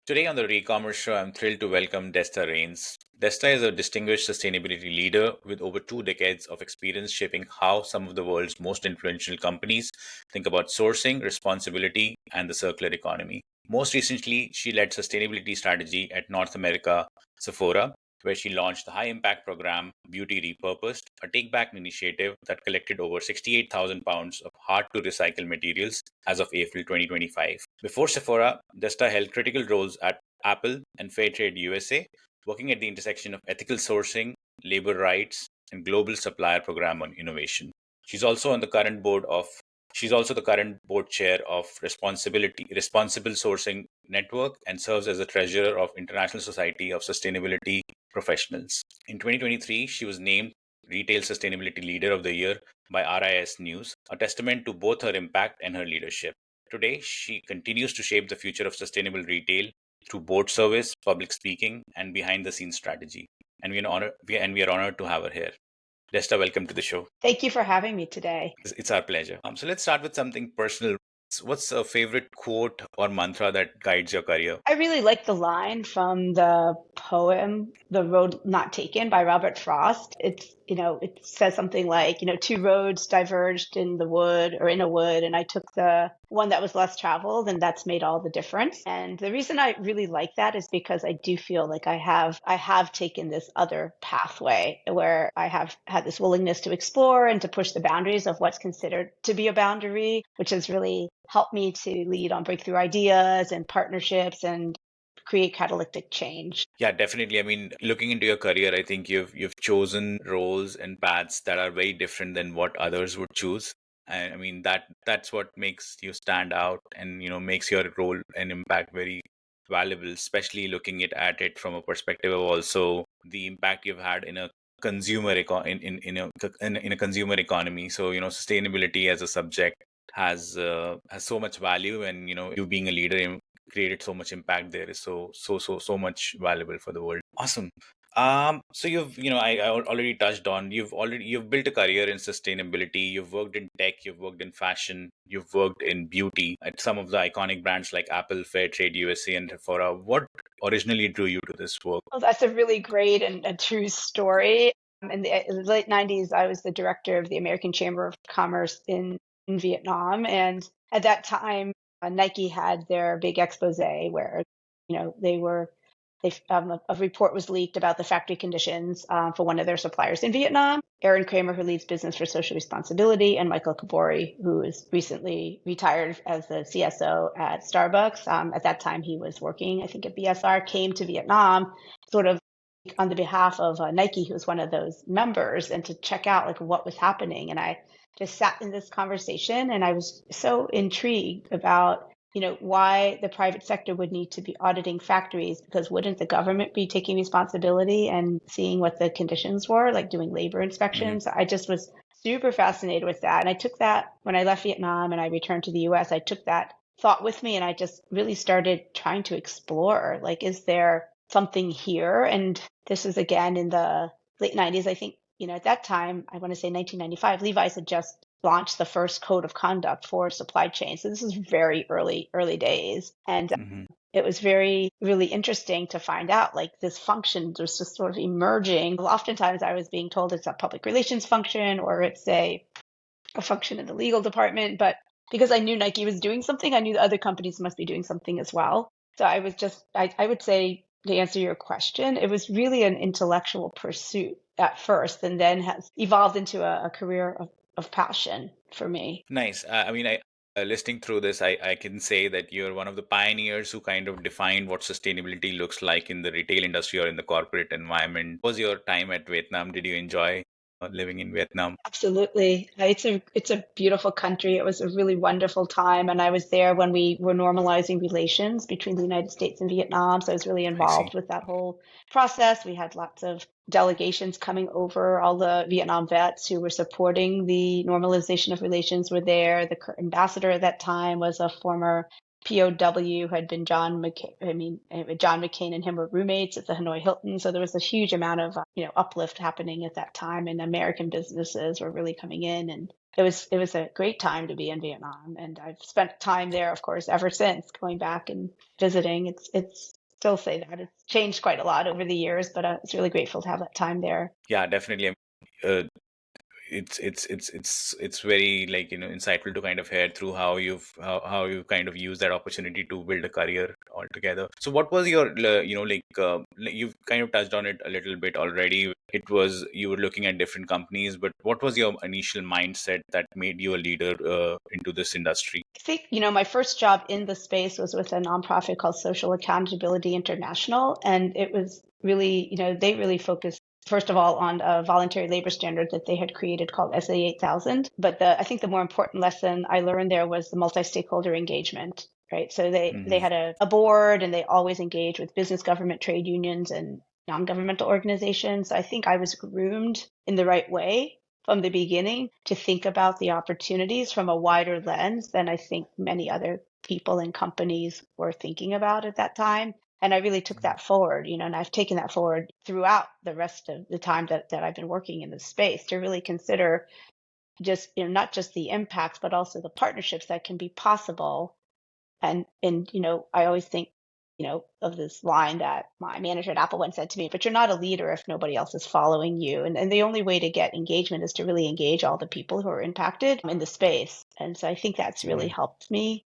Today on the ReCommerce show, I'm thrilled to welcome Desta Raines. Desta is a distinguished sustainability leader with over 2 decades of experience shaping how some of the world's most influential companies think about sourcing, responsibility, and the circular economy. Most recently, she led sustainability strategy at North America Sephora, where she launched the high impact program Beauty Repurposed, a take back initiative that collected over 68,000 pounds of hard to recycle materials as of April 2025. Before Sephora, Desta held critical roles at Apple and Fairtrade USA, working at the intersection of ethical sourcing, labor rights, and global supplier program on innovation. She's also on the current board of She's also the current board chair of Responsible Sourcing Network and serves as the treasurer of International Society of Sustainability Professionals. In 2023, she was named Retail Sustainability Leader of the Year by RIS News, a testament to both her impact and her leadership. Today, she continues to shape the future of sustainable retail through board service, public speaking, and behind the scenes strategy. And we are honored to have her here. Desta, welcome to the show. Thank you for having me today. It's our pleasure. So let's start with something personal. What's a favorite quote or mantra that guides your career? I really like the line from the poem, The Road Not Taken by Robert Frost. It says something like, two roads diverged in the wood or in a wood, and I took the one that was less traveled, and that's made all the difference. And the reason I really like that is because I do feel like I have taken this other pathway where I have had this willingness to explore and to push the boundaries of what's considered to be a boundary, which has really helped me to lead on breakthrough ideas and partnerships and create catalytic change. Yeah, definitely. I mean, looking into your career, I think you've chosen roles and paths that are very different than what others would choose. And I mean that's what makes you stand out and makes your role and impact very valuable, especially looking at it from a perspective of also the impact you've had in a in a consumer economy. So, sustainability as a subject has so much value, and you being a leader created so much impact there is so much valuable for the world. Awesome. So I already touched on, you've built a career in sustainability. You've worked in tech, you've worked in fashion, you've worked in beauty at some of the iconic brands like Apple, Fairtrade USA, and Sephora. What originally drew you to this work? Well, that's a really great and a true story. In the late 90s, I was the director of the American Chamber of Commerce in Vietnam. And at that time, Nike had their big expose where, a report was leaked about the factory conditions for one of their suppliers in Vietnam. Aaron Kramer, who leads business for social responsibility, and Michael Kabori, who is recently retired as the CSO at Starbucks. At that time, he was working, I think, at BSR, came to Vietnam, sort of on the behalf of Nike, who was one of those members, and to check out like what was happening. And I just sat in this conversation, and I was so intrigued about why the private sector would need to be auditing factories, because wouldn't the government be taking responsibility and seeing what the conditions were, like doing labor inspections? I just was super fascinated with that. And I took that when I left Vietnam and I returned to the US, I took that thought with me and I just really started trying to explore, like, is there something here? And this was again in the late 90s, I think, at that time, I want to say 1995, Levi's had just launched the first code of conduct for supply chain. So this is very early days. And it was really interesting to find out like this function was just sort of emerging. Oftentimes I was being told it's a public relations function or it's a function in the legal department. But because I knew Nike was doing something, I knew the other companies must be doing something as well. So I was just, I would say, to answer your question, it was really an intellectual pursuit at first and then has evolved into a career of passion for me. Nice. Listening through this, I can say that you're one of the pioneers who kind of defined what sustainability looks like in the retail industry or in the corporate environment. What was your time at Vietnam? Did you enjoy living in Vietnam? Absolutely. It's a beautiful country. It was a really wonderful time. And I was there when we were normalizing relations between the United States and Vietnam. So I was really I see. involved with that whole process. We had lots of delegations coming over. All the Vietnam vets who were supporting the normalization of relations were there. The ambassador at that time was a former POW, who had been John McCain. John McCain and him were roommates at the Hanoi Hilton. So there was a huge amount of uplift happening at that time, and American businesses were really coming in, and it was a great time to be in Vietnam. And I've spent time there, of course, ever since, going back and visiting. still say that. It's changed quite a lot over the years, but it's really grateful to have that time there. Yeah, definitely. Uh, it's very, like, insightful to kind of hear through how you kind of use that opportunity to build a career altogether. So what was your you've kind of touched on it a little bit already. It was, you were looking at different companies, but what was your initial mindset that made you a leader into this industry? I think, my first job in the space was with a nonprofit called Social Accountability International. And it was really, they really focused, first of all, on a voluntary labor standard that they had created called SA 8000. But I think the more important lesson I learned there was the multi-stakeholder engagement, right? So they Hmm. had a board, and they always engaged with business, government, trade unions, and non-governmental organizations. So I think I was groomed in the right way from the beginning to think about the opportunities from a wider lens than I think many other people and companies were thinking about at that time. And I really took that forward, and I've taken that forward throughout the rest of the time that I've been working in this space to really consider just, not just the impacts, but also the partnerships that can be possible. And I always think, of this line that my manager at Apple once said to me, but you're not a leader if nobody else is following you. And the only way to get engagement is to really engage all the people who are impacted in the space. And so I think that's really helped me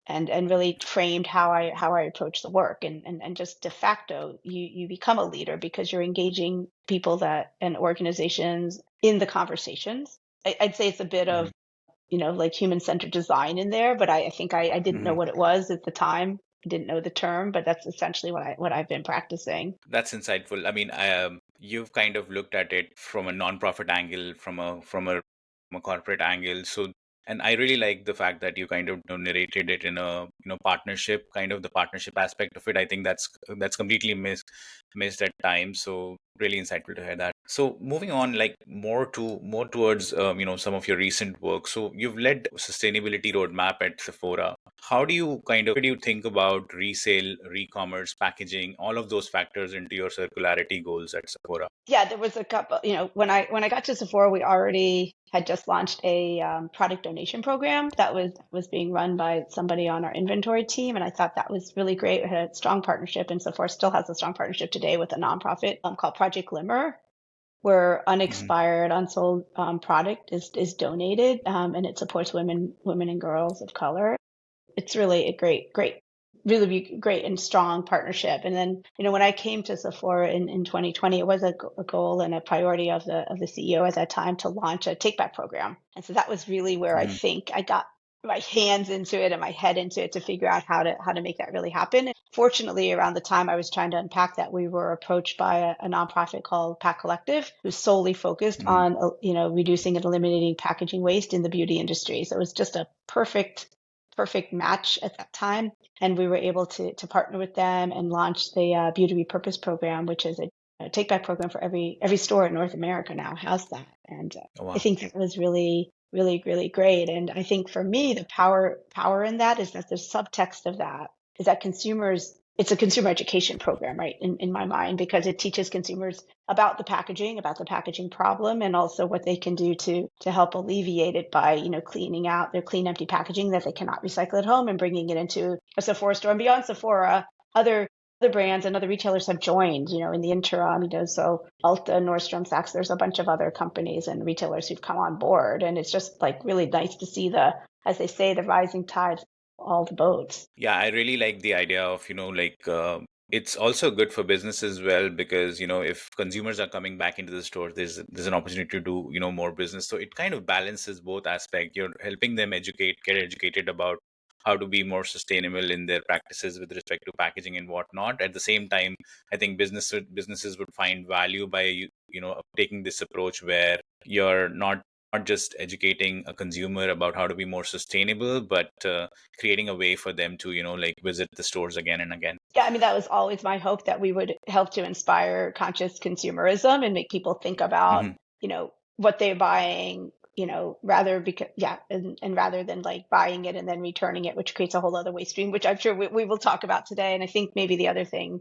and really framed how I approach the work. And just de facto, you become a leader because you're engaging people that and organizations in the conversations. I'd say it's a bit of, like human-centered design in there, but I think I didn't know Hmm. what it was at the time. I didn't know the term, but that's essentially what I've been practicing. That's insightful. I mean, you've kind of looked at it from a non-profit angle, from a corporate angle. So, and I really like the fact that you kind of, narrated it in a, partnership, kind of the partnership aspect of it. I think that's completely missed at times. So really insightful to hear that. So moving on, like more towards some of your recent work. So you've led sustainability roadmap at Sephora. How do you think about resale, re-commerce, packaging, all of those factors into your circularity goals at Sephora? Yeah, there was a couple, when I got to Sephora, we already had just launched a product donation program that was being run by somebody on our inventory team, and I thought that was really great. We had a strong partnership, and Sephora still has a strong partnership today with a nonprofit called Project Glimmer, where Hmm. unexpired, unsold product is donated, and it supports women and girls of color. It's really a really great and strong partnership. And then, when I came to Sephora in 2020, it was a goal and a priority of the CEO at that time to launch a take back program. And so that was really where I Hmm. think I got my hands into it and my head into it to figure out how to make that really happen. Fortunately, around the time I was trying to unpack that, we were approached by a nonprofit called Pack Collective, who's solely focused Hmm. on reducing and eliminating packaging waste in the beauty industry. So it was just a perfect match at that time, and we were able to partner with them and launch the Beauty Repurpose program, which is a take back program for every store in North America now has that. And Oh, I wow. think that was really really really great. And I think for me, the power in that is that the subtext of that is that consumers, it's a consumer education program, right? In my mind, because it teaches consumers about the packaging problem, and also what they can do to help alleviate it by, cleaning out their clean empty packaging that they cannot recycle at home and bringing it into a Sephora store. And beyond Sephora, other brands and other retailers have joined, in the interim, so Ulta, Nordstrom, Saks, there's a bunch of other companies and retailers who've come on board. And it's just like really nice to see as they say, the rising tides, all the boats. Yeah, I really like the idea of, it's also good for business as well, because, if consumers are coming back into the store, there's an opportunity to do, more business. So it kind of balances both aspects. You're helping them get educated about how to be more sustainable in their practices with respect to packaging and whatnot. At the same time, I think businesses would find value by taking this approach where you're not just educating a consumer about how to be more sustainable, but creating a way for them to visit the stores again and again. Yeah, I mean, that was always my hope, that we would help to inspire conscious consumerism and make people think about, Hmm. what they're buying, rather because, yeah, and rather than like buying it and then returning it, which creates a whole other waste stream, which I'm sure we will talk about today. And I think maybe the other thing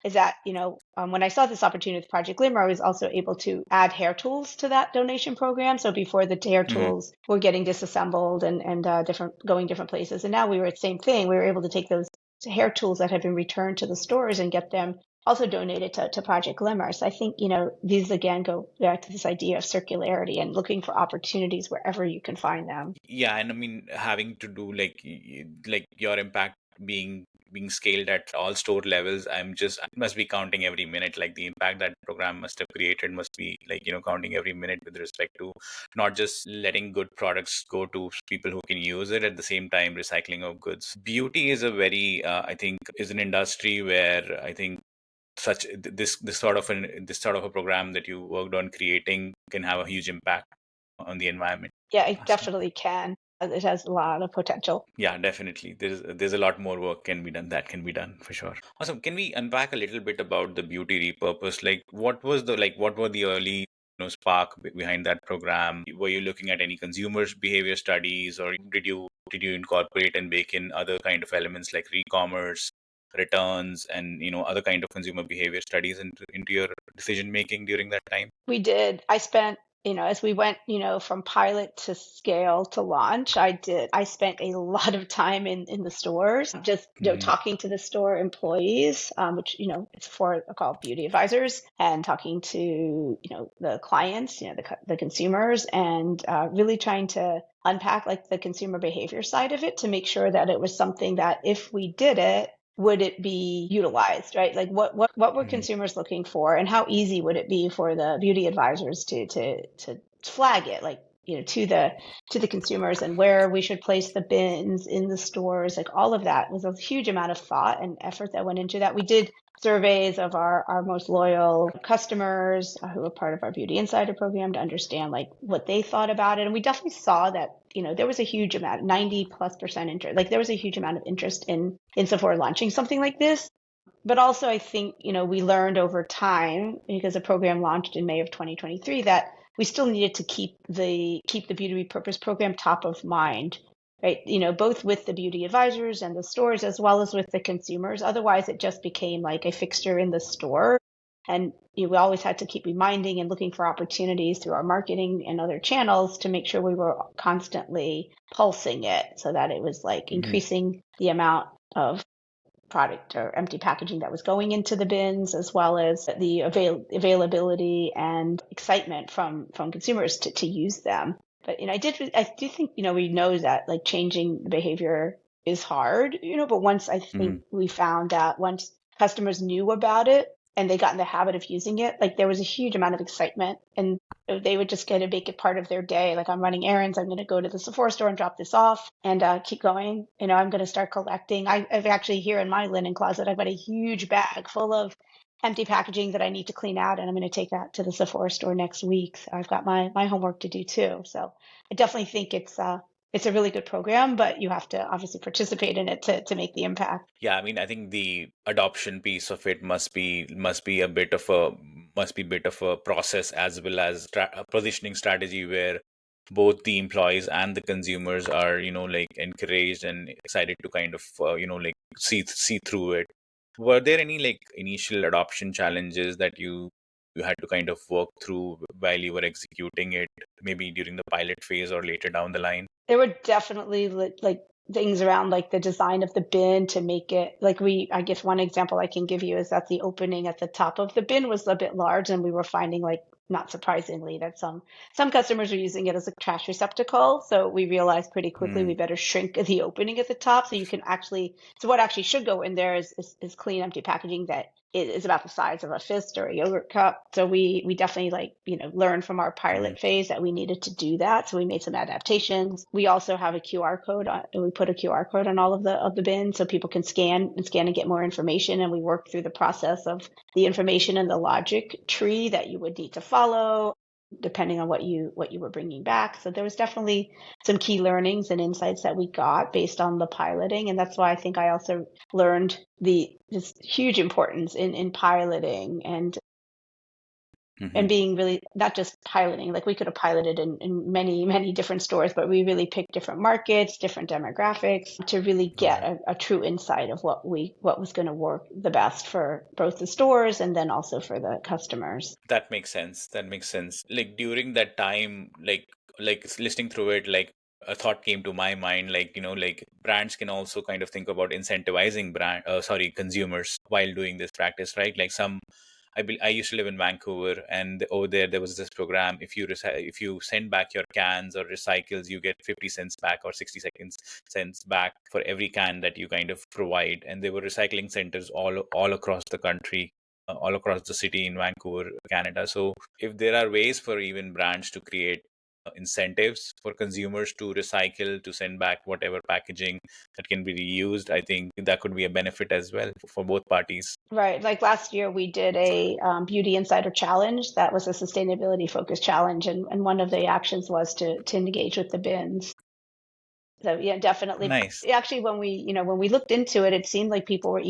is that, when I saw this opportunity with Project Glimmer, I was also able to add hair tools to that donation program. So before, the hair Hmm. tools were getting disassembled and different places, and now we were at the same thing. We were able to take those hair tools that have been returned to the stores and get them also donated to Project Glimmer. So I think, these again go back to this idea of circularity and looking for opportunities wherever you can find them. Yeah, and I mean, having to do like your impact being scaled at all store levels, I must be counting every minute. Like the impact that program must have created must be like, counting every minute with respect to not just letting good products go to people who can use it, at the same time recycling of goods. Beauty is a very I think is an industry where I think such this sort of a program that you worked on creating can have a huge impact on the environment. Yeah, it Awesome. definitely can. It has a lot of potential. Yeah, definitely. There's a lot more work can be done that can be done for sure. Awesome. Can we unpack a little bit about the beauty repurpose? Like, what were the early spark behind that program? Were you looking at any consumers behavior studies, or did you incorporate and bake in other kind of elements like re-commerce, returns, and other kind of consumer behavior studies into your decision making during that time? We did. I spent, as we went, from pilot to scale to launch, I spent a lot of time in the stores, just, Hmm. talking to the store employees, which, it's for called beauty advisors, and talking to, the clients, the consumers, and really trying to unpack like the consumer behavior side of it to make sure that it was something that if we did it, would it be utilized, right? Like what were Hmm. consumers looking for, and how easy would it be for the beauty advisors to flag it, like, to the consumers, and where we should place the bins in the stores. Like all of that was a huge amount of thought and effort that went into that. We did surveys of our most loyal customers who were part of our Beauty Insider program to understand like what they thought about it. And we definitely saw that, there was a huge amount, 90+% interest. Like there was a huge amount of interest in Sephora launching something like this. But also I think, we learned over time, because the program launched in May of 2023, that we still needed to keep the Beauty Repurpose program top of mind, right? Both with the beauty advisors and the stores as well as with the consumers. Otherwise, it just became like a fixture in the store. And we always had to keep reminding and looking for opportunities through our marketing and other channels to make sure we were constantly pulsing it so that it was like Hmm. increasing the amount of product or empty packaging that was going into the bins, as well as the availability and excitement from consumers to use them. But I do think we know that like changing the behavior is hard, but once I think Hmm. we found that once customers knew about it and they got in the habit of using it, like there was a huge amount of excitement, and they would just get to make it part of their day. Like I'm running errands, I'm going to go to the Sephora store and drop this off and keep going. I'm going to start collecting. I've actually here in my linen closet, I've got a huge bag full of empty packaging that I need to clean out, and I'm going to take that to the Sephora store next week. So I've got my homework to do too. So I definitely think it's a really good program, but you have to obviously participate in it to make the impact. Yeah, I mean, I think the adoption piece of it must be a bit of a process, as well as a positioning strategy where both the employees and the consumers are, like encouraged and excited to kind of, like see through it. Were there any like initial adoption challenges that you had to kind of work through while you were executing it, maybe during the pilot phase or later down the line? There were definitely like things around like the design of the bin to make it like I guess one example I can give you is that the opening at the top of the bin was a bit large, and we were finding, like, not surprisingly, that some customers are using it as a trash receptacle. So we realized pretty quickly we Hmm. better shrink the opening at the top so you can actually, so what actually should go in there is clean empty packaging that is about the size of a fist or a yogurt cup. So we definitely, like, learned from our Hmm. pilot phase that we needed to do that. So we made some adaptations. We also have a QR code on, and we put a QR code on all of the bins so people can scan and get more information. And we work through the process of the information and the logic tree that you would need to follow depending on what you were bringing back. So there was definitely some key learnings and insights that we got based on the piloting, and that's why I think I also learned this huge importance in piloting and Hmm. being really not just piloting. Like we could have piloted in many different stores, but we really picked different markets, different demographics to really get Yeah. a true insight of what was going to work the best for both the stores and then also for the customers. That makes sense. That makes sense. Like during that time, like listening through it, like a thought came to my mind, like, like brands can also kind of think about incentivizing consumers while doing this practice, right? Like I used to live in Vancouver, and over there was this program. If you send back your cans or recycles, you get 50 cents back or 60 cents back for every can that you kind of provide. And there were recycling centers all across the country, all across the city in Vancouver, Canada. So if there are ways for even brands to create incentives for consumers to recycle, to send back whatever packaging that can be reused, I think that could be a benefit as well for both parties. Right. Like last year, we did a Beauty Insider Challenge. That was a sustainability focused challenge. And one of the actions was to engage with the bins. So yeah, definitely. Nice. Actually, when we looked into it, it seemed like people were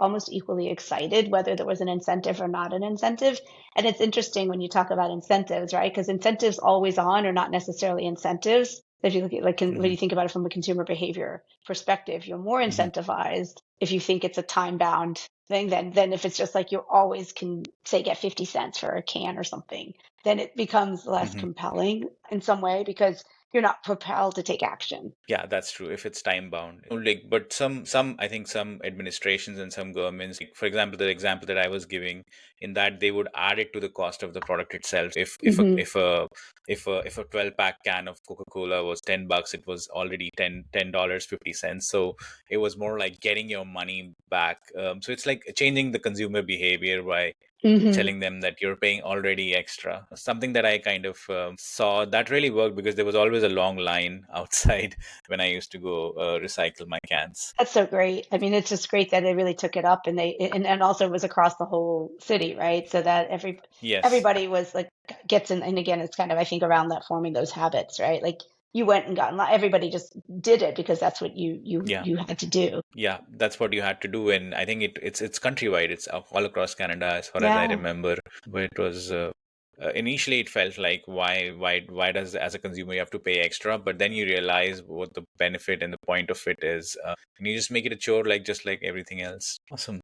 almost equally excited, whether there was an incentive or not an incentive. And it's interesting when you talk about incentives, right? Because incentives always on are not necessarily incentives. If you look at when Hmm. you think about it from a consumer behavior perspective, you're more Hmm. incentivized if you think it's a time bound thing than if it's just like you always can say get 50 cents for a can or something. Then it becomes less Hmm. compelling in some way because you're not propelled to take action. Yeah, that's true. If it's time bound, like, but I think some administrations and some governments, like, for example, the example that I was giving, in that they would add it to the cost of the product itself. Hmm. If a 12-pack can of Coca-Cola was $10, it was already $10 50 cents. So it was more like getting your money back. So it's like changing the consumer behavior by Hmm. telling them that you're paying already extra. Something that I kind of saw that really worked, because there was always a long line outside when I used to go recycle my cans. That's so great. I mean, it's just great that they really took it up and also it was across the whole city, right? So that Yes. everybody was like gets in, and again, it's kind of I think around that forming those habits, right? Like you went and everybody just did it because that's what Yeah. you had to do. Yeah, that's what you had to do, and I think it's countrywide. It's all across Canada, as far as I Yeah. remember. But it was initially it felt like, why does, as a consumer, you have to pay extra? But then you realize what the benefit and the point of it is, and you just make it a chore, like just like everything else. Awesome.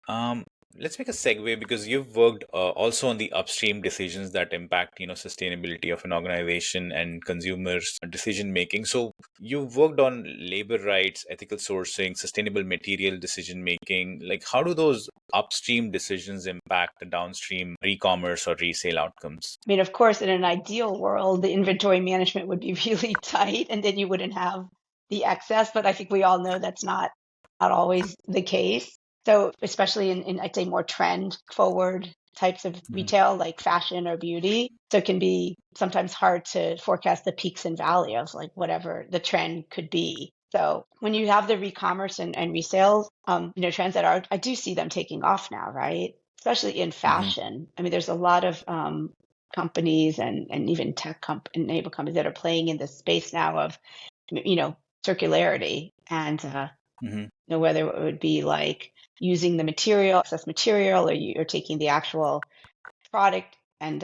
Um, let's make a segue, because you've worked also on the upstream decisions that impact, sustainability of an organization and consumers' decision making. So you've worked on labor rights, ethical sourcing, sustainable material decision making. Like, how do those upstream decisions impact the downstream e-commerce or resale outcomes? I mean, of course, in an ideal world, the inventory management would be really tight and then you wouldn't have the excess. But I think we all know that's not always the case. So, especially in I'd say more trend forward types of Hmm. retail like fashion or beauty. So it can be sometimes hard to forecast the peaks and valley of like whatever the trend could be. So when you have the re-commerce and resales, trends that I do see them taking off now, right? Especially in Hmm. fashion. I mean, there's a lot of companies and even enable companies that are playing in this space now of, you know, circularity and, Hmm. whether it would be like using the material, excess material, or you're taking the actual product and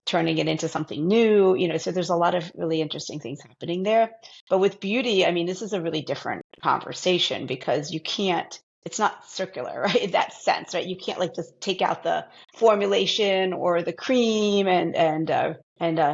turning it into something new, so there's a lot of really interesting things happening there. But with beauty, I mean, this is a really different conversation because it's not circular, right? In that sense, right? You can't like just take out the formulation or the cream and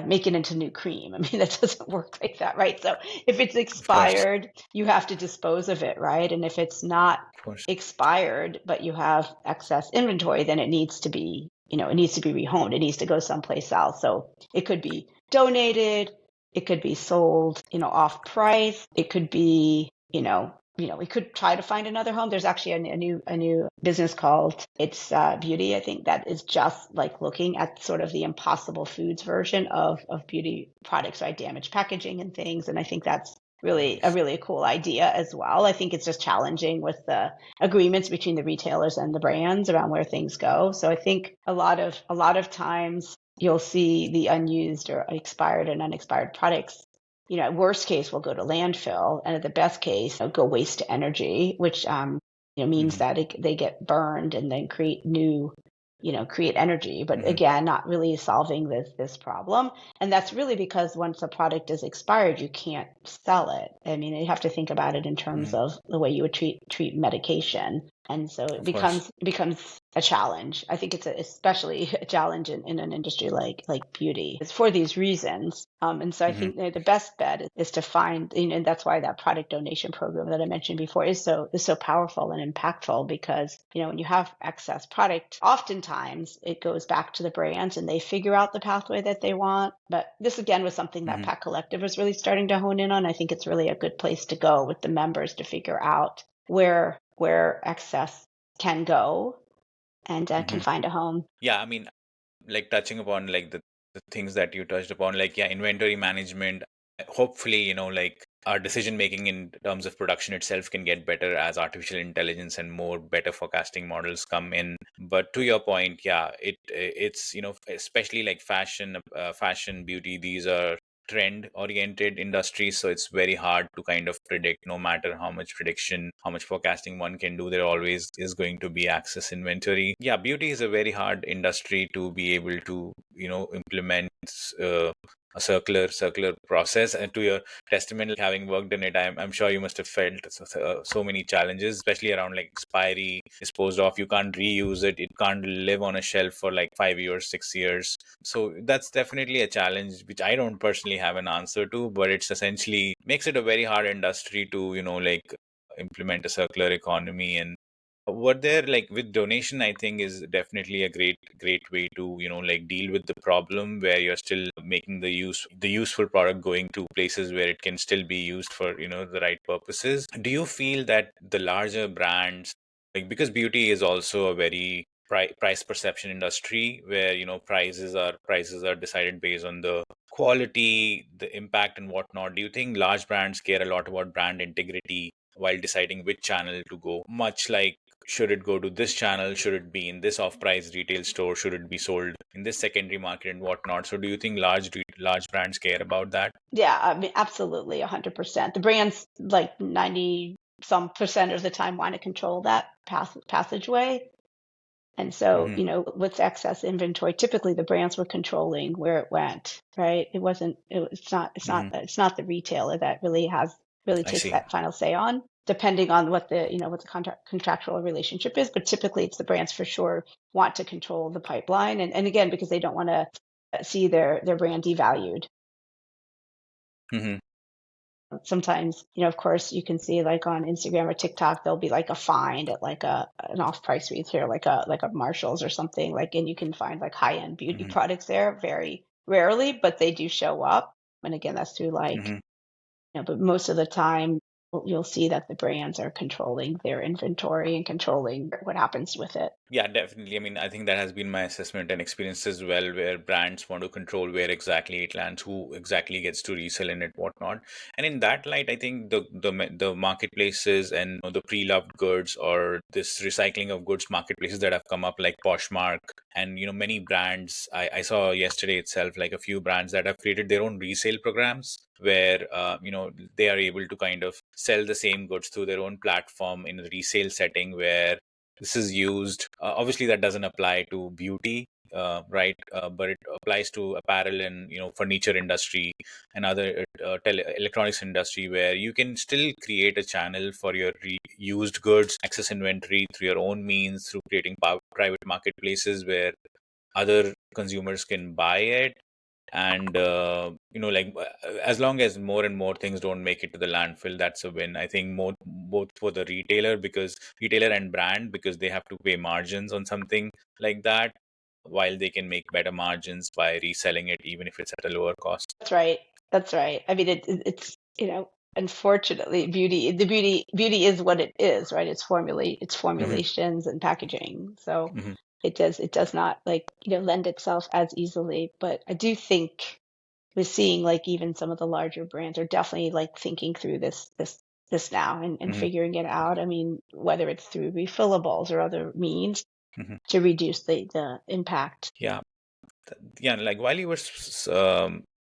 make it into new cream. I mean, that doesn't work like that, right? So if it's Of course. expired, you have to dispose of it, right? And if it's not Of course. expired, but you have excess inventory, then it needs to be rehomed. It needs to go someplace else. So it could be donated. It could be sold, off price. It could be, we could try to find another home. There's actually a new business called It's Beauty, I think, that is just like looking at sort of the Impossible Foods version of beauty products, right? Damaged packaging and things. And I think that's Nice. really a cool idea as well. I think it's just challenging with the agreements between the retailers and the brands around where things go. So I think a lot of times you'll see the unused or expired and unexpired products, at worst case will go to landfill, and at the best case, go waste to energy, which means Hmm. that they get burned and then create energy. But Hmm. again, not really solving this problem. And that's really because once a product is expired, you can't sell it. I mean, you have to think about it in terms Hmm. of the way you would treat medication. And so it Of course. becomes a challenge. I think it's especially a challenge in an industry like beauty. It's for these reasons. And so I Hmm. think the best bet is to find, and that's why that product donation program that I mentioned before is so powerful and impactful, because when you have excess product, oftentimes it goes back to the brands and they figure out the pathway that they want. But this again was something that Hmm. Pack Collective was really starting to hone in on. I think it's really a good place to go with the members to figure out where excess can go and can Hmm. find a home. Yeah, I mean, like touching upon like the things that you touched upon, like yeah, inventory management. Hopefully, like our decision making in terms of production itself can get better as artificial intelligence and more better forecasting models come in. But to your point, yeah, it's especially like fashion, beauty, these are trend oriented industries, so it's very hard to kind of predict. No matter how much prediction, how much forecasting one can do, there always is going to be excess inventory. Yeah, beauty is a very hard industry to be able to implement uh, a circular process. And to your testimonial, having worked in it, I'm sure you must have felt so many challenges, especially around like expiry, disposed of, you can't reuse it, it can't live on a shelf for like 5 years, 6 years. So that's definitely a challenge which I don't personally have an answer to, but it's essentially makes it a very hard industry to like implement a circular economy. And what there, like with donation, I think is definitely a great way to like deal with the problem, where you're still making the useful product going to places where it can still be used for the right purposes. Do you feel that the larger brands, like, because beauty is also a very price perception industry, where prices are decided based on the quality, the impact, and whatnot, do you think large brands care a lot about brand integrity while deciding which channel to go? Much like, should it go to this channel, should it be in this off-price retail store, should it be sold in this secondary market, and whatnot? So do you think large brands care about that? Yeah, I mean, absolutely, 100%. The brands, like 90 some percent of the time, want to control that passageway. And so, Hmm. with excess inventory, typically the brands were controlling where it went, right? Hmm. It's not the retailer that really I takes see. that final say on, depending on what the contractual relationship is. But typically it's the brands for sure want to control the pipeline. And again, because they don't want to see their brand devalued. Hmm. Sometimes, of course, you can see like on Instagram or TikTok, there'll be like a find at like an off-price retailer, like a Marshalls or something, like, and you can find like high-end beauty Hmm. products there very rarely, but they do show up. And again, that's through like, Hmm. but most of the time you'll see that the brands are controlling their inventory and controlling what happens with it. Yeah, definitely. I mean, I think that has been my assessment and experience as well, where brands want to control where exactly it lands, who exactly gets to resell in it, whatnot. And in that light, I think the marketplaces and the pre-loved goods, or this recycling of goods marketplaces that have come up, like Poshmark, and many brands. I saw yesterday itself like a few brands that have created their own resale programs, where they are able to kind of sell the same goods through their own platform in a resale setting, where this is used. Obviously, that doesn't apply to beauty, right? But it applies to apparel and furniture industry and other electronics industry, where you can still create a channel for your used goods, access inventory through your own means, through creating private marketplaces where other consumers can buy it. And like, as long as more and more things don't make it to the landfill, that's a win. I think more both for the retailer and brand, because they have to pay margins on something like that, while they can make better margins by reselling it, even if it's at a lower cost. That's right. That's right. I mean, it's, unfortunately, beauty is what it is, right? It's Hmm. formulations and packaging. So Hmm. it does not like, lend itself as easily. But I do think we're seeing like even some of the larger brands are definitely like thinking through this now and Hmm. figuring it out. I mean, whether it's through refillables or other means Hmm. to reduce the impact. Yeah. Yeah, like while you were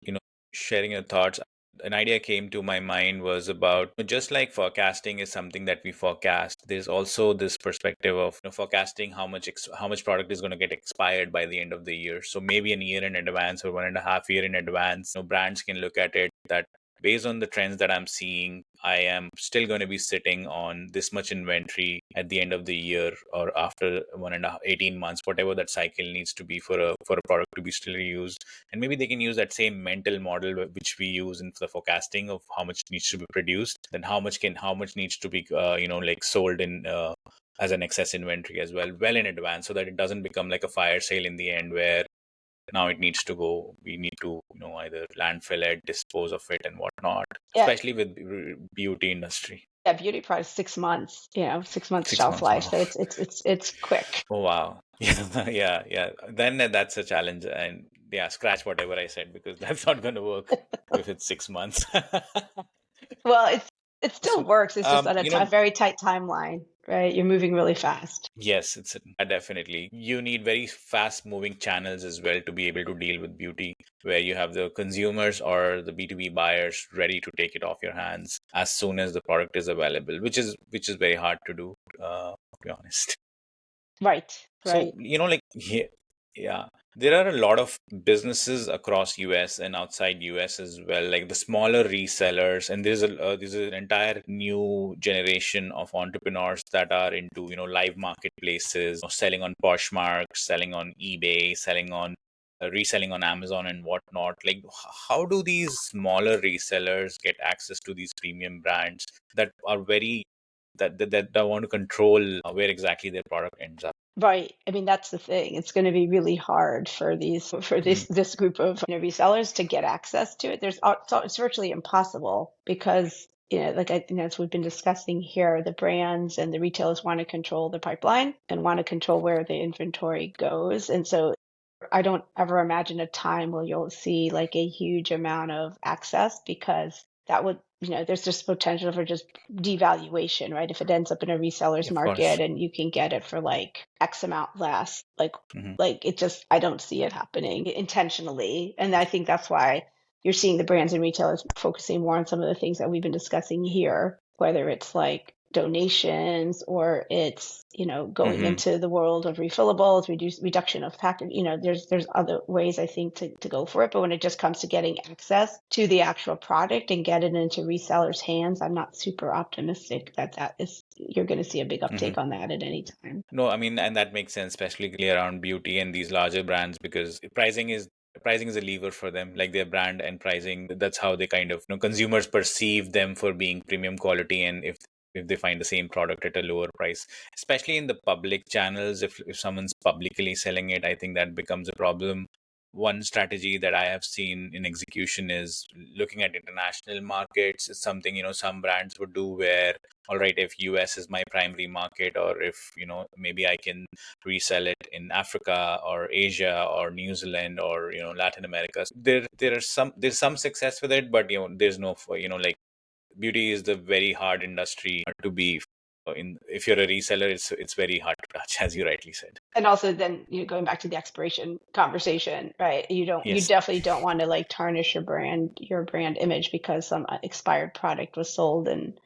you know sharing your thoughts, an idea came to my mind was about, just like forecasting is something that we forecast, there's also this perspective of forecasting how much product is going to get expired by the end of the year. So maybe a year in advance or 1.5 year in advance, brands can look at it that based on the trends that I'm seeing, I am still going to be sitting on this much inventory at the end of the year or after 18 months, whatever that cycle needs to be for a product to be still used. And maybe they can use that same mental model which we use in the forecasting of how much needs to be produced, then how much needs to be sold in as an excess inventory as well in advance, so that it doesn't become like a fire sale in the end where now it needs to go, we need to either landfill it, dispose of it and whatnot, Yeah. especially with beauty industry. Yeah, beauty products 6 months, 6 months 6 shelf months, life. wow. So it's quick. Oh wow. Yeah. Then that's a challenge, and yeah, scratch whatever I said, because that's not going to work if it's 6 months. Well, it still So, works. It's just on you know, a very tight timeline, right? You're moving really fast. yes, definitely. You need very fast moving channels as well to be able to deal with beauty, where you have the consumers or the B2B buyers ready to take it off your hands as soon as the product is available, which is very hard to do, to be honest. Right, So, right. yeah, there are a lot of businesses across US and outside US as well, like the smaller resellers, and there's an entire new generation of entrepreneurs that are into live marketplaces, selling on Poshmark, selling on eBay, selling on reselling on Amazon and whatnot. Like, how do these smaller resellers get access to these premium brands that are very that want to control where exactly their product ends up? Right. I mean, that's the thing. It's going to be really hard for Mhm. this group of resellers to get access to it. It's virtually impossible because as we've been discussing here, the brands and the retailers want to control the pipeline and want to control where the inventory goes. And so I don't ever imagine a time where you'll see like a huge amount of access, because that would, there's just potential for just devaluation, right? If it ends up in a reseller's Of course. market and you can get it for like X amount less, Mhm. like it just, I don't see it happening intentionally. And I think that's why you're seeing the brands and retailers focusing more on some of the things that we've been discussing here, whether it's like donations or it's going Mhm. into the world of refillables, reduction of package. There's other ways I think to go for it, but when it just comes to getting access to the actual product and get it into resellers' hands, I'm not super optimistic that is you're going to see a big Mhm. uptake on that at any time. No, I mean, and that makes sense, especially around beauty and these larger brands, because pricing is a lever for them, like their brand and pricing. That's how they kind of, consumers perceive them for being premium quality, and if they find the same product at a lower price, especially in the public channels, if someone's publicly selling it, I think that becomes a problem. One strategy that I have seen in execution is looking at international markets. It's something, some brands would do where, all right, if US is my primary market, or if maybe I can resell it in Africa or Asia or New Zealand or Latin America. So there's some success with it, but there's no, like, beauty is the very hard industry to be in. If you're a reseller, it's very hard to touch, as you rightly said. And also then going back to the expiration conversation, right? You Yes, definitely don't want to like tarnish your brand image because some expired product was sold in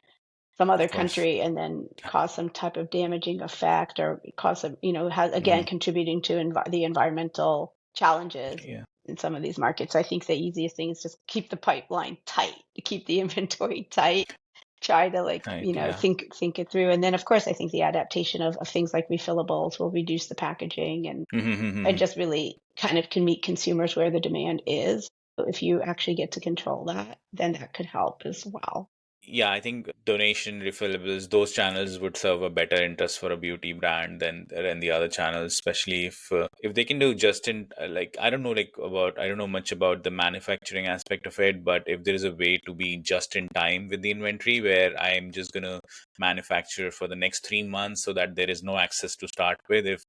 some of other course. country and then cause some type of damaging effect, or cause some, has again Hmm. contributing to the environmental challenges Yeah. in some of these markets. I think the easiest thing is just keep the pipeline tight, to keep the inventory tight, try to like, Right. Yeah. think it through. And then of course, I think the adaptation of things like refillables will reduce the packaging and Hmm. just really kind of can meet consumers where the demand is. So if you actually get to control that, then that could help as well. Yeah, I think donation refillables, those channels would serve a better interest for a beauty brand than the other channels, especially if they can do just in like, I don't know much about the manufacturing aspect of it, but if there is a way to be just in time with the inventory, where I'm just gonna manufacture for the next 3 months so that there is no access to start with, if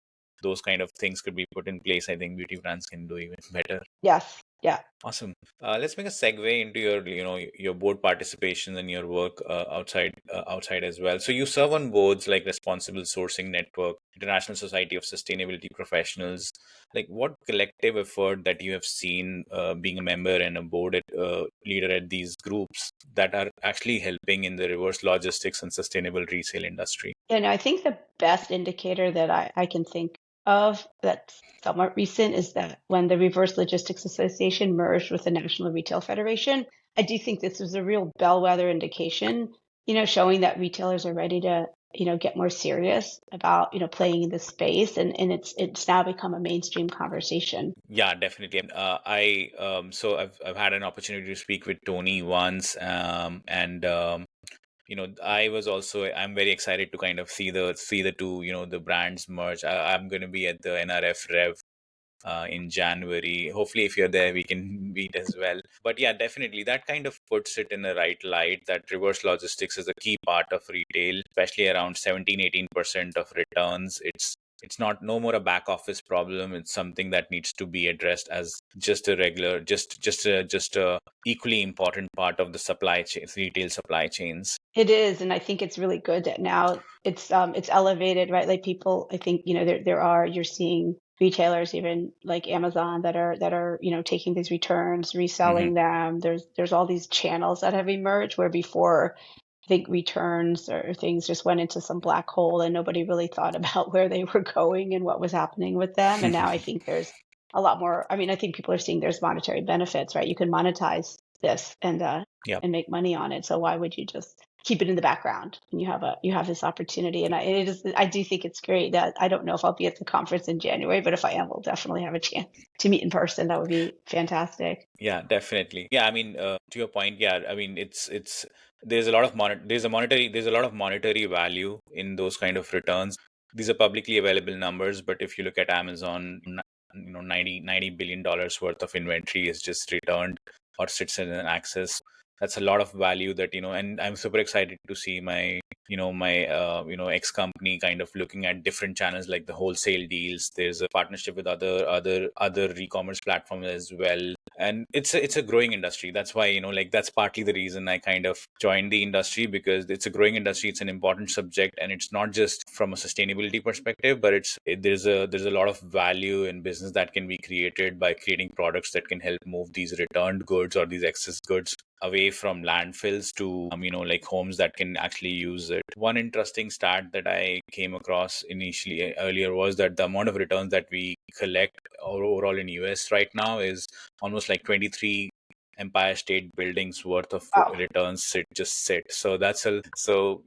those kind of things could be put in place, I think beauty brands can do even better. Yes. Yeah. Awesome. Let's make a segue into your, your board participation and your work outside as well. So you serve on boards like Responsible Sourcing Network, International Society of Sustainability Professionals. Like, what collective effort that you have seen being a member and a leader at these groups that are actually helping in the reverse logistics and sustainable resale industry? And I think the best indicator that I can think of that's somewhat recent is that when the Reverse Logistics Association merged with the National Retail Federation, I do think this was a real bellwether indication, showing that retailers are ready to, get more serious about, playing in this space, and it's now become a mainstream conversation. Yeah, definitely. So I've had an opportunity to speak with Tony once, and I'm very excited to kind of see the two, the brands merge. I'm going to be at the NRF Rev in January. Hopefully, if you're there, we can meet as well. But yeah, definitely, that kind of puts it in the right light that reverse logistics is a key part of retail, especially around 17-18% of returns. It's not no more a back office problem. It's something that needs to be addressed as just a regular, just a equally important part of the supply chain, retail supply chains. It is, and I think it's really good that now it's elevated, right? Like people, I think, you're seeing retailers even like Amazon that are taking these returns, Hmm. reselling them. There's all these channels that have emerged where before I think returns or things just went into some black hole and nobody really thought about where they were going and what was happening with them. And now I think there's a lot more. I mean, I think people are seeing there's monetary benefits, right? You can monetize this Yeah. and make money on it. So why would you just keep it in the background when you have this opportunity? And I do think it's great that I don't know if I'll be at the conference in January, but if I am, we'll definitely have a chance to meet in person. That would be fantastic. Yeah, definitely. Yeah, I mean, to your point, yeah, I mean, it's there's a lot of there's a lot of monetary value in those kind of returns. These are publicly available numbers, but if you look at Amazon, 90 billion dollars worth of inventory is just returned or sits in an access. That's a lot of value that, and I'm super excited to see my ex company kind of looking at different channels like the wholesale deals. There's a partnership with other e-commerce platforms as well, and it's a growing industry. That's why, like, that's partly the reason I kind of joined the industry, because it's a growing industry. It's an important subject, and it's not just from a sustainability perspective, but there's a lot of value in business that can be created by creating products that can help move these returned goods or these excess goods away from landfills to like homes that can actually use it. One interesting stat that I came across initially earlier was that the amount of returns that we collect overall in US right now is almost like 23 Empire State Buildings worth of Wow. returns sit. So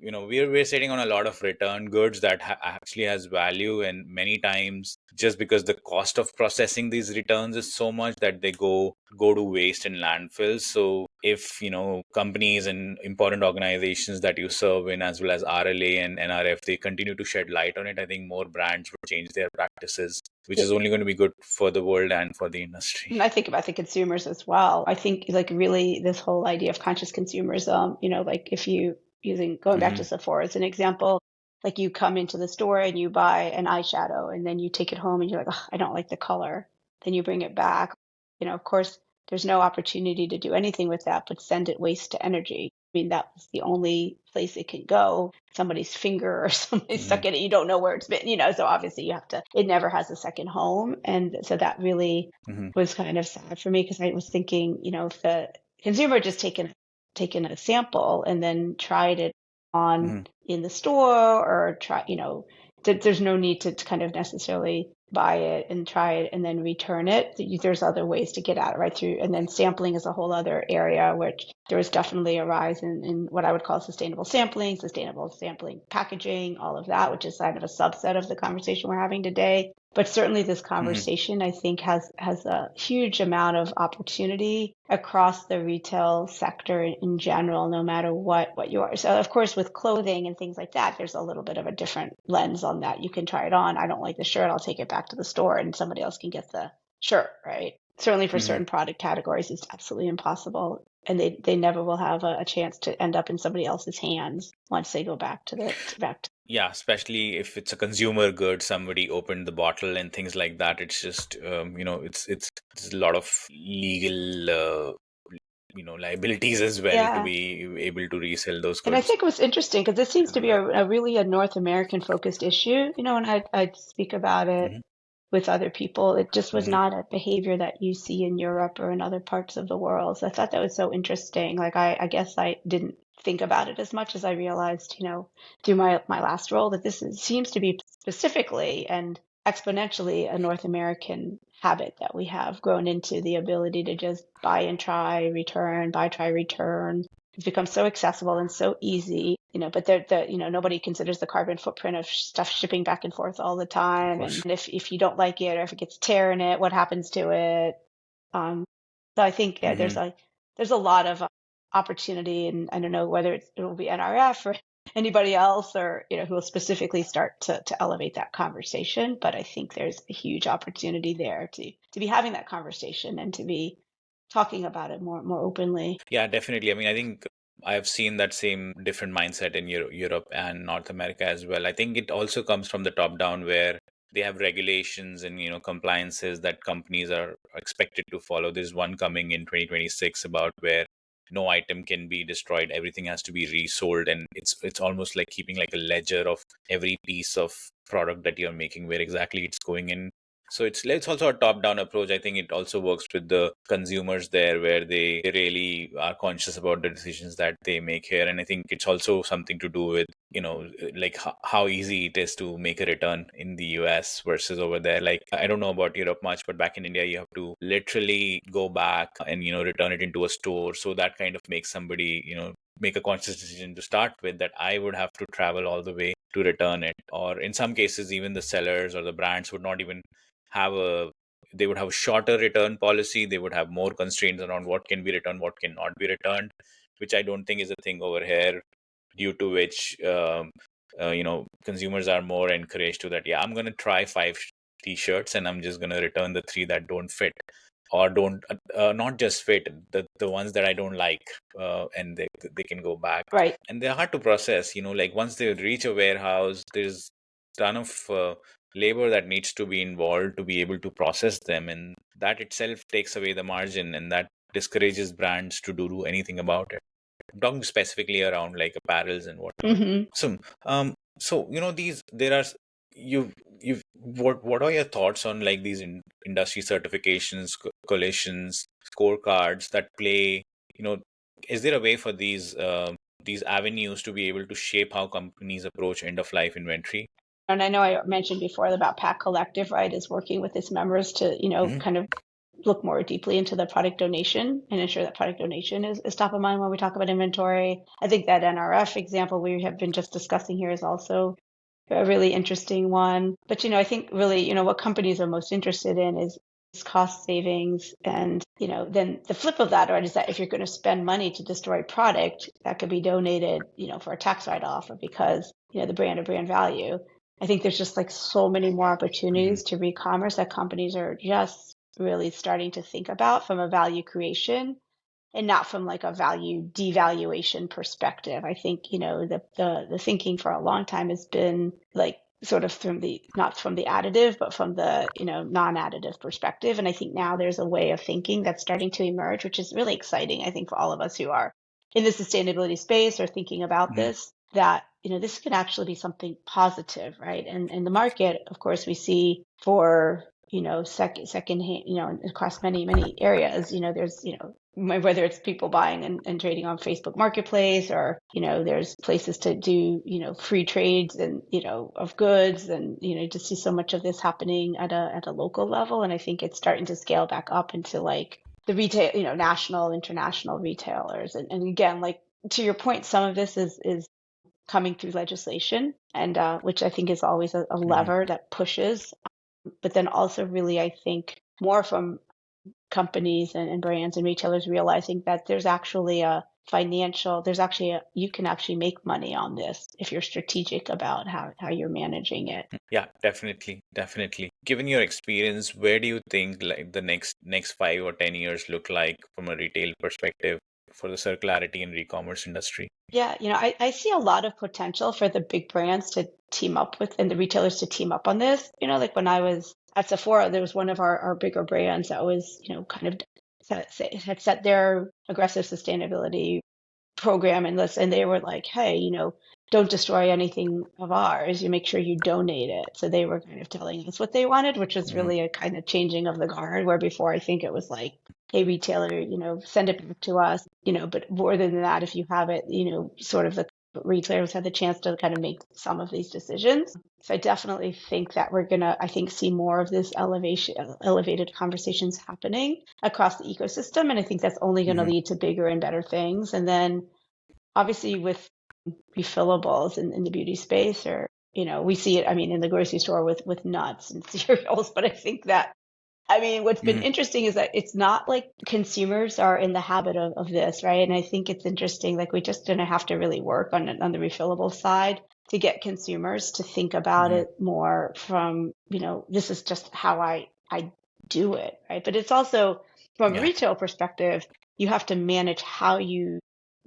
we're sitting on a lot of return goods that actually has value, and many times just because the cost of processing these returns is so much that they go to waste in landfills. So if companies and important organizations that you serve in, as well as RLA and NRF, they continue to shed light on it, I think more brands would change their practices, which is only going to be good for the world and for the industry. And I think about the consumers as well. I think like really this whole idea of conscious consumerism, like if you going back to Hmm. Sephora as an example, like you come into the store and you buy an eyeshadow and then you take it home and you're like, oh, I don't like the color. Then you bring it back. Of course, there's no opportunity to do anything with that but send it waste to energy. I mean, that was the only place it can go. Somebody's finger or somebody Hmm. stuck in it. You don't know where it's been, so obviously it never has a second home. And so that really Hmm. was kind of sad for me because I was thinking, if the consumer just taken a sample and then tried it on Hmm. in the store or try, there's no need to kind of necessarily buy it and try it and then return it. There's other ways to get at it right through. And then sampling is a whole other area, which there was definitely a rise in what I would call sustainable sampling, packaging, all of that, which is kind of a subset of the conversation we're having today. But certainly this Hmm. conversation, I think, has a huge amount of opportunity across the retail sector in general, no matter what you are. So of course, with clothing and things like that, there's a little bit of a different lens on that. You can try it on. I don't like the shirt. I'll take it back to the store and somebody else can get the shirt, right? Certainly for Hmm. certain product categories, it's absolutely impossible. And they never will have a chance to end up in somebody else's hands once they go back to the back to. Yeah, especially if it's a consumer good, somebody opened the bottle and things like that. It's just it's a lot of legal liabilities as well to Yeah. be able to resell those And I goods think it was interesting because this seems as to be well. a really a North American focused issue, and I'd speak about it Hmm. with other people. It just was Hmm. not a behavior that you see in Europe or in other parts of the world. So I thought that was so interesting. Like I guess I didn't think about it as much as I realized, through my last role that seems to be specifically and exponentially a North American habit that we have grown into, the ability to just buy and try, return, buy, try, return. It's become so accessible and so easy, but nobody considers the carbon footprint of stuff shipping back and forth all the Of time. course. And if you don't like it, or if it gets tear in it, what happens to it? So I think Hmm. there's a lot of opportunity, and I don't know whether it will be NRF or anybody else, or who will specifically start to elevate that conversation. But I think there's a huge opportunity there to be having that conversation and to be talking about it more openly. Yeah, definitely. I mean, I think I've seen that same different mindset in Europe and North America as well. I think it also comes from the top down, where they have regulations and compliances that companies are expected to follow. There's one coming in 2026 about where no item can be destroyed, everything has to be resold, and it's almost like keeping like a ledger of every piece of product that you're making, where exactly it's going in. So it's also a top down approach. I think it also works with the consumers there, where they really are conscious about the decisions that they make here. And I think it's also something to do with like how easy it is to make a return in the US versus over there. Like, I don't know about Europe much, but back in India you have to literally go back and return it into a store. So that kind of makes somebody make a conscious decision to start with, that I would have to travel all the way to return it. Or in some cases, even the sellers or the brands would not even have a they would have a shorter return policy. They would have more constraints around what can be returned, what cannot be returned, which I don't think is a thing over here, due to which consumers are more encouraged to that. Yeah, I'm going to try five t-shirts and I'm just going to return the three that don't fit, or don't not just fit, the ones that I don't like, and they can go back. Right. And they're hard to process. Like once they reach a warehouse, there's ton of labor that needs to be involved to be able to process them, and that itself takes away the margin, and that discourages brands to do anything about it. I'm talking specifically around like apparels and whatnot. Hmm. So these there are you've what are your thoughts on like these industry certifications, coalitions, scorecards that play, you know is there a way for these avenues to be able to shape how companies approach end of life inventory? And I know I mentioned before about Pack Collective, right, is working with its members to, Hmm. kind of look more deeply into the product donation and ensure that product donation is top of mind when we talk about inventory. I think that NRF example we have been just discussing here is also a really interesting one. But, I think really, what companies are most interested in is cost savings. And, then the flip of that, right, is that if you're going to spend money to destroy product, that could be donated, for a tax write-off, or because, the brand or brand value. I think there's just like so many more Hmm. opportunities to re-commerce that companies are just really starting to think about from a value creation and not from like a value devaluation perspective. I think, the thinking for a long time has been like sort of from the, not from the additive, but from the, non-additive perspective. And I think now there's a way of thinking that's starting to emerge, which is really exciting, I think, for all of us who are in the sustainability space or thinking about Hmm. this, that, this can actually be something positive, right? And in the market, of course, we see for, secondhand, across many areas, there's, whether it's people buying and trading on Facebook Marketplace, or, there's places to do, free trades and, of goods, and, just see so much of this happening at a local level. And I think it's starting to scale back up into like the retail, national, international retailers. And again, like to your point, some of this is coming through legislation, and which I think is always a Hmm. lever that pushes, but then also really, I think, more from companies and brands and retailers realizing that there's actually you can actually make money on this if you're strategic about how you're managing it. Yeah, definitely. Given your experience, where do you think like the next 5 or 10 years look like from a retail perspective for the circularity and e-commerce industry? Yeah, I see a lot of potential for the big brands to team up with, and the retailers to team up on this. Like when I was at Sephora, there was one of our bigger brands that was, kind of had set their aggressive sustainability program and list, and they were like, hey, don't destroy anything of ours, you make sure you donate it. So they were kind of telling us what they wanted, which was Hmm. really a kind of changing of the guard, where before I think it was like, hey, retailer, send it back to us, but more than that, if you have it, sort of the retailers had the chance to kind of make some of these decisions. So I definitely think that we're gonna, I think, see more of this elevated conversations happening across the ecosystem. And I think that's only going to lead to bigger and better things. And then obviously with refillables in the beauty space, or, we see it, I mean, in the grocery store with nuts and cereals, but I think that, I mean, what's been interesting is that it's not like consumers are in the habit of this, right? And I think it's interesting, like we're just going to have to really work on the refillable side to get consumers to think about it more from, this is just how I do it, right? But it's also from a retail perspective, you have to manage how you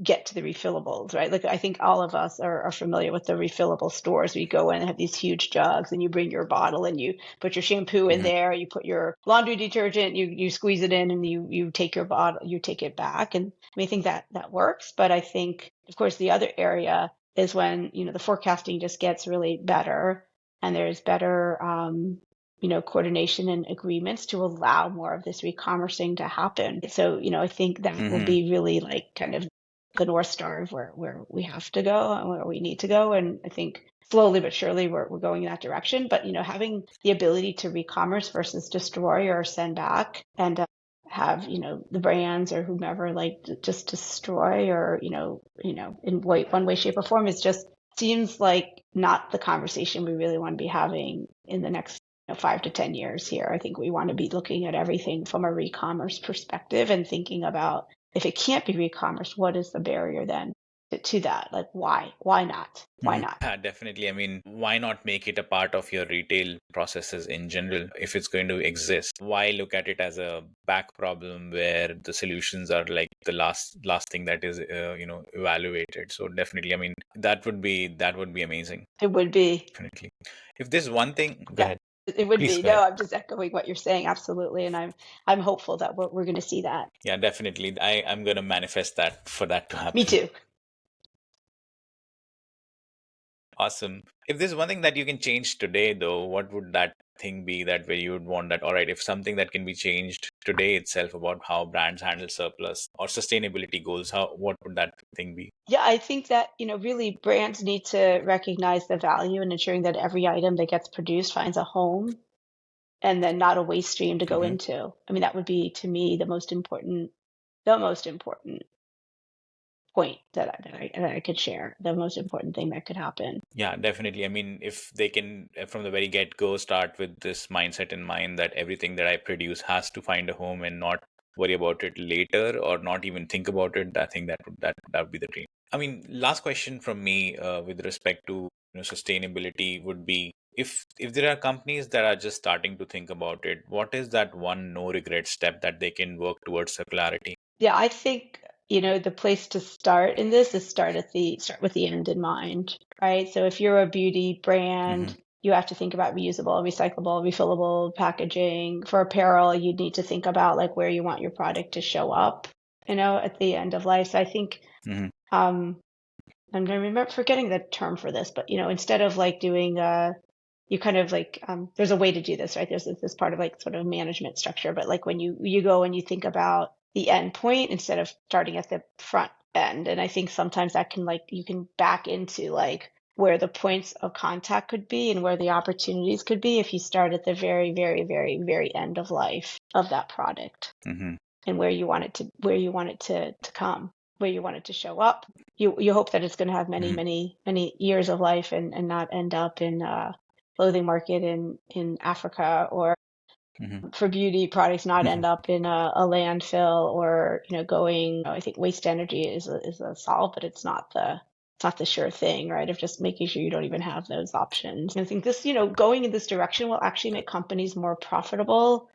get to the refillables, right? Like I think all of us are familiar with the refillable stores. We go in and have these huge jugs and you bring your bottle and you put your shampoo in there, you put your laundry detergent, you squeeze it in and you take your bottle, you take it back. And I mean, I think that works. But I think, of course, the other area is when, the forecasting just gets really better and there's better, coordination and agreements to allow more of this re-commercing to happen. So, I think that will be really like kind of the North Star of where we have to go and where we need to go. And I think slowly but surely we're going in that direction. But, having the ability to re-commerce versus destroy or send back and have, the brands or whomever like just destroy or, in one way, shape or form is just seems like not the conversation we really want to be having in the next 5 to 10 years here. I think we want to be looking at everything from a re-commerce perspective and thinking about if it can't be re-commerce, what is the barrier then to that? Like, why? Why not? Why not? Yeah, definitely. I mean, why not make it a part of your retail processes in general if it's going to exist? Why look at it as a back problem where the solutions are like the last thing that is evaluated? So definitely, I mean, that would be amazing. It would be. Definitely. If there's one thing, go ahead. It would Please be. go ahead. No, I'm just echoing what you're saying. Absolutely. And I'm hopeful that we're going to see that. Yeah, definitely. I'm going to manifest that for that to happen. Me too. Awesome. If there's one thing that you can change today, though, what would that thing be that where you would want that? All right, if something that can be changed today itself about how brands handle surplus or sustainability goals, what would that thing be? Yeah, I think that, really brands need to recognize the value in ensuring that every item that gets produced finds a home and then not a waste stream to go into. I mean, that would be to me the most important point that I could share, the most important thing that could happen. Yeah, definitely. I mean, if they can, from the very get-go, start with this mindset in mind that everything that I produce has to find a home and not worry about it later or not even think about it, I think that would be the dream. I mean, last question from me with respect to sustainability would be if there are companies that are just starting to think about it, what is that one no regret step that they can work towards circularity? Yeah, I think, the place to start in this is start with the end in mind, right? So if you're a beauty brand, you have to think about reusable, recyclable, refillable packaging. For apparel, you need to think about like where you want your product to show up, at the end of life. So I think I'm forgetting the term for this, but instead of like doing you kind of like there's a way to do this, right? There's this part of like sort of management structure, but like when you go and you think about the end point instead of starting at the front end. And I think sometimes that can like you can back into like where the points of contact could be and where the opportunities could be if you start at the very, very, very, very end of life of that product and where you want it to come, where you want it to show up. You hope that it's going to have many, many, many years of life and not end up in clothing market in Africa or for beauty products not end up in a landfill or going. I think waste energy is a solve, but it's not the sure thing, right? Of just making sure you don't even have those options. And I think this going in this direction will actually make companies more profitable.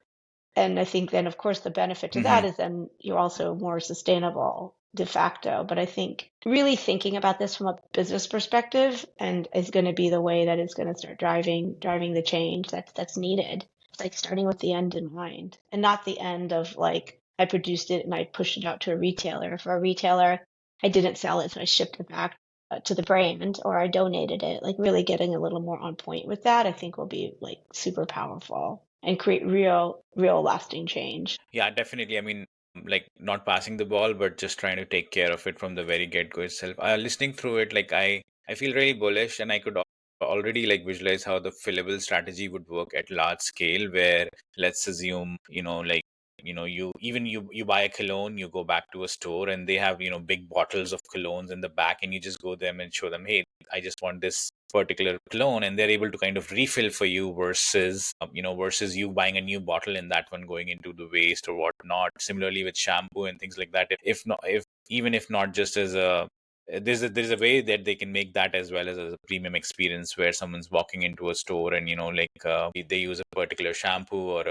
And I think then, of course, the benefit to that is then you're also more sustainable de facto. But I think really thinking about this from a business perspective and is going to be the way that it's going to start driving the change that's needed. It's like starting with the end in mind and not the end of like, I produced it and I pushed it out to a retailer. For a retailer, I didn't sell it, so I shipped it back to the brand or I donated it. Like really getting a little more on point with that, I think will be like super powerful and create real lasting change. Yeah, definitely. I mean, like not passing the ball, but just trying to take care of it from the very get-go itself. Listening through it, like I feel really bullish, and I could already like visualize how the fillable strategy would work at large scale, where let's assume, like, you buy a cologne, you go back to a store and they have, big bottles of colognes in the back, and you just go them and show them, hey, I just want this particular cologne, and they're able to kind of refill for you versus versus you buying a new bottle and that one going into the waste or whatnot. Similarly with shampoo and things like that, if not, if even if not just as a there's a way that they can make that as well as a premium experience, where someone's walking into a store and they use a particular shampoo or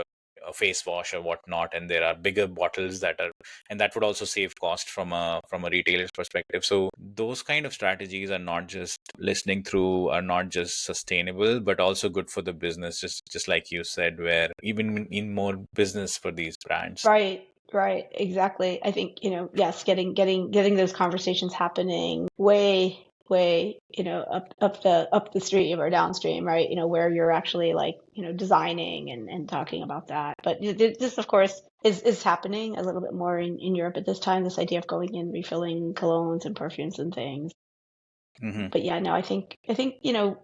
a face wash or whatnot, and there are bigger bottles that are, and that would also save cost from a retailer's perspective. So those kind of strategies are not just listening through, are not just sustainable, but also good for the business, just like you said, where even in more business for these brands. Right, exactly. I think, yes, getting those conversations happening way, up the stream or downstream, right? Where you're actually like, designing and talking about that. But this, of course, is happening a little bit more in Europe at this time, this idea of going in, refilling colognes and perfumes and things. But yeah, no, I think,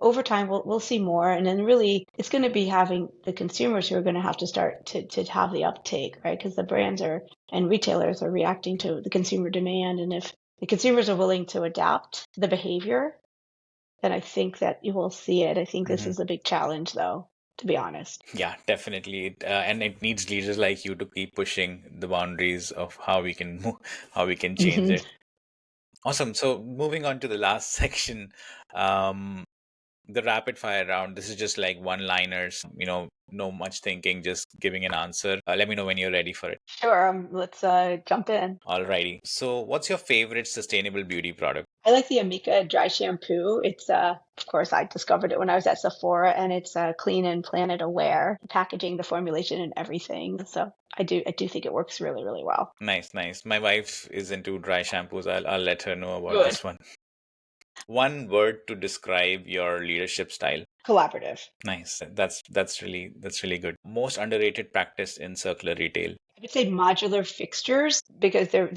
over time we'll see more, and then really it's going to be having the consumers who are going to have to start to have the uptake, right? Because the brands and retailers are reacting to the consumer demand, and if the consumers are willing to adapt the behavior, then I think that you will see it. I think this is a big challenge, though, to be honest. Yeah, definitely. And it needs leaders like you to keep pushing the boundaries of how we can how we can change Hmm. it. Awesome. So moving on to the last section, um, the rapid fire round. This is just like one-liners, no much thinking, just giving an answer. Let me know when you're ready for it. Sure. Let's jump in. Alrighty. So what's your favorite sustainable beauty product? I like the Amika dry shampoo. It's of course, I discovered it when I was at Sephora, and it's clean and planet aware, the packaging, the formulation, and everything. So I do think it works really, really well. Nice, nice. My wife is into dry shampoos. I'll let her know about Good. this one. One word to describe your leadership style. Collaborative. Nice. That's really good. Most underrated practice in circular retail. I would say modular fixtures because Hmm.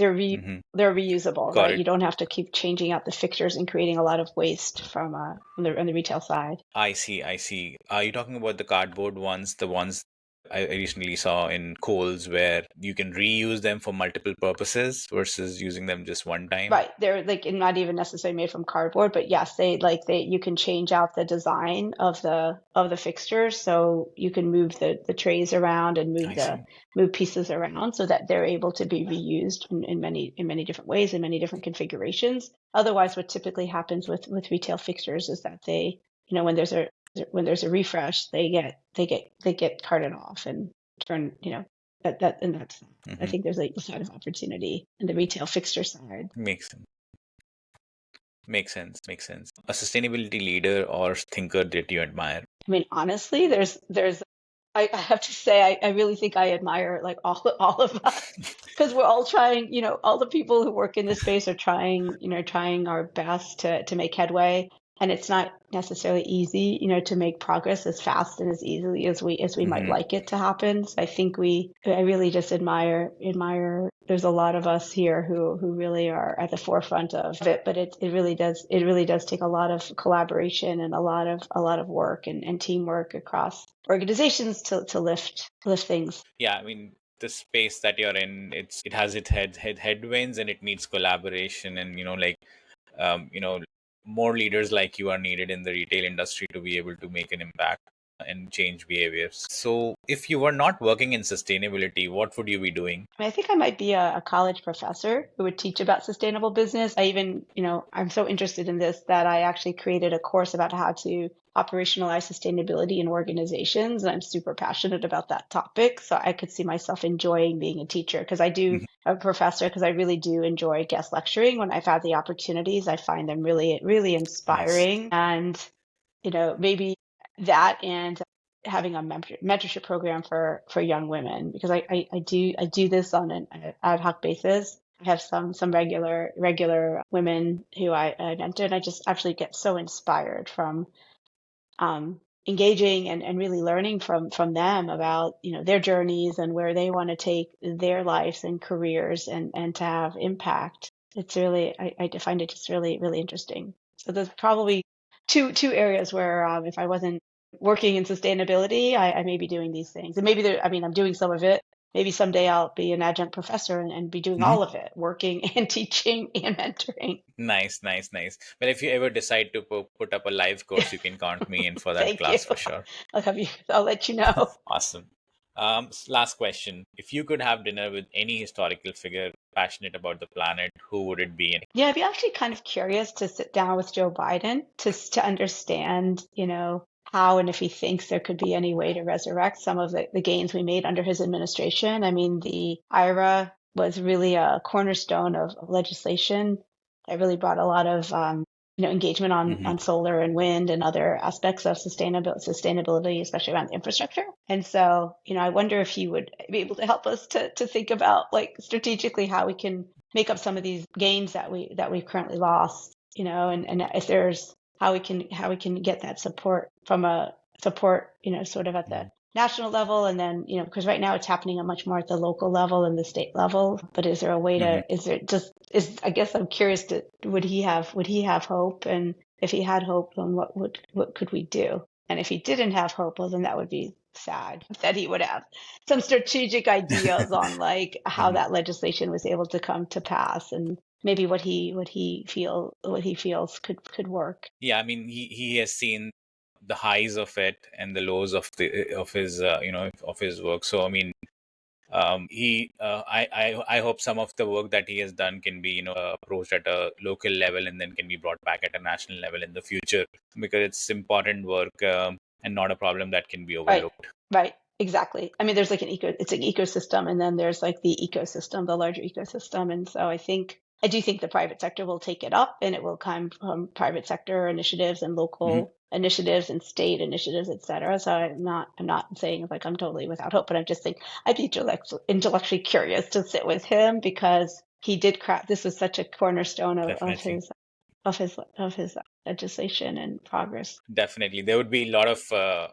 they're reusable, Got right? it. You don't have to keep changing out the fixtures and creating a lot of waste from on the retail side. I see. I see. Are you talking about the cardboard ones, the ones I recently saw in Kohl's, where you can reuse them for multiple purposes versus using them just one time? Right. They're like not even necessarily made from cardboard, but yes, they you can change out the design of the fixtures, so you can move the trays around and I see. move pieces around so that they're able to be reused in many different ways, in many different configurations. Otherwise, what typically happens with retail fixtures is that they, when there's a refresh, they get carted off and turn, and that's, I Hmm. think there's like a lot of opportunity in the retail fixture side. Makes sense. Makes sense. Makes sense. A sustainability leader or thinker that you admire. I mean, honestly, I have to say, I really think I admire like all of us because we're all trying, all the people who work in this space are trying, trying our best to make headway. And it's not necessarily easy, to make progress as fast and as easily as we might Hmm. like it to happen. So I think I really just admire. There's a lot of us here who really are at the forefront of it, but it really does take a lot of collaboration and a lot of work and teamwork across organizations to lift things. Yeah, I mean, the space that you're in, it has its headwinds, and it needs collaboration, and like um, you know, more leaders like you are needed in the retail industry to be able to make an impact and change behaviors. So, if you were not working in sustainability, what would you be doing? I mean, I think I might be a college professor who would teach about sustainable business. I even, I'm so interested in this that I actually created a course about how to operationalize sustainability in organizations. And I'm super passionate about that topic. So I could see myself enjoying being a teacher because a professor, because I really do enjoy guest lecturing when I've had the opportunities. I find them really, really Nice. inspiring. And, maybe that and having a mentorship program for young women because I do this on an ad hoc basis. I have some regular women who I mentor, and I just actually get so inspired from engaging and really learning from them about, their journeys and where they want to take their lives and careers and to have impact. It's really, I find it just really, really interesting. So there's probably two areas where if I wasn't working in sustainability, I may be doing these things. And maybe I'm doing some of it. Maybe someday I'll be an adjunct professor and be doing Mhm. all of it, working and teaching and mentoring. Nice, nice, nice. Well, if you ever decide to put up a live course, you can count me in for that Thank you. class for sure. I'll let you know. Awesome. Last question. If you could have dinner with any historical figure passionate about the planet, who would it be? Yeah, I'd be actually kind of curious to sit down with Joe Biden to understand, how and if he thinks there could be any way to resurrect some of the gains we made under his administration. I mean, the IRA was really a cornerstone of legislation that really brought a lot of engagement Hmm. on solar and wind and other aspects of sustainability, especially around the infrastructure. And so, I wonder if he would be able to help us to think about like strategically how we can make up some of these gains that we've currently lost, and if there's how we can get that support from a support, sort of at the national level, and then, because right now it's happening much more at the local level and the state level. But is there a way Hmm. is there just is I guess I'm curious would he have hope, and if he had hope, then what could we do? And if he didn't have hope, well, then that would be sad that he would have some strategic ideas on like how Hmm. that legislation was able to come to pass, and maybe what he feels could work. Yeah, I mean, he has seen the highs of it and the lows of the of his of his work. So I mean, he I hope some of the work that he has done can be approached at a local level and then can be brought back at a national level in the future, because it's important work, and not a problem that can be Right, overlooked. right, exactly. I mean, there's like it's an ecosystem, and then there's like the ecosystem, the larger ecosystem. And so I do think the private sector will take it up, and it will come from private sector initiatives and Hmm. local initiatives and state initiatives, et cetera. So I'm not saying like I'm totally without hope, but I'm just saying I'd be intellectually curious to sit with him, because he did craft this was such a cornerstone of Definitely. his legislation and progress. Definitely, there would be a lot of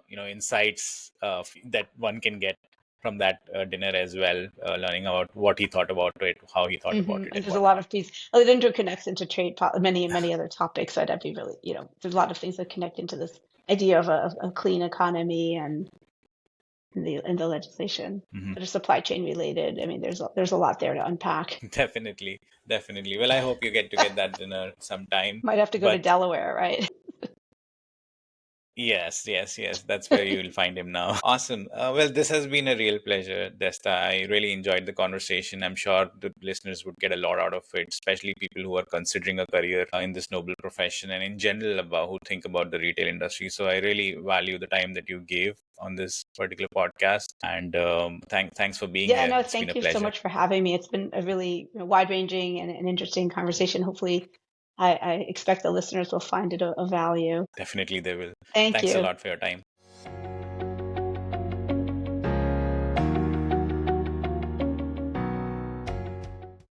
insights that one can get from that dinner as well, learning about what he thought about it, how he thought about it, And and there's a lot whatnot. of these, it interconnects into many and many other topics that I'd be really, there's a lot of things that connect into this idea of a clean economy and in the legislation Hmm. that are supply chain related. I mean, there's a lot there to unpack. Definitely, definitely. Well, I hope you get to get that dinner sometime. Might have to go to But Delaware, right? yes, yes, yes. That's where you will find him now. Awesome. Well, this has been a real pleasure, Desta. I really enjoyed the conversation. I'm sure the listeners would get a lot out of it, especially people who are considering a career in this noble profession, and in general about who think about the retail industry. So I really value the time that you gave on this particular podcast, and thanks for being Yeah, here. no, It's been a thank you so pleasure. much for having me. It's been a really wide-ranging and interesting conversation. Hopefully, I expect the listeners will find it a value. Definitely, they will. Thank Thanks a you. lot for your time.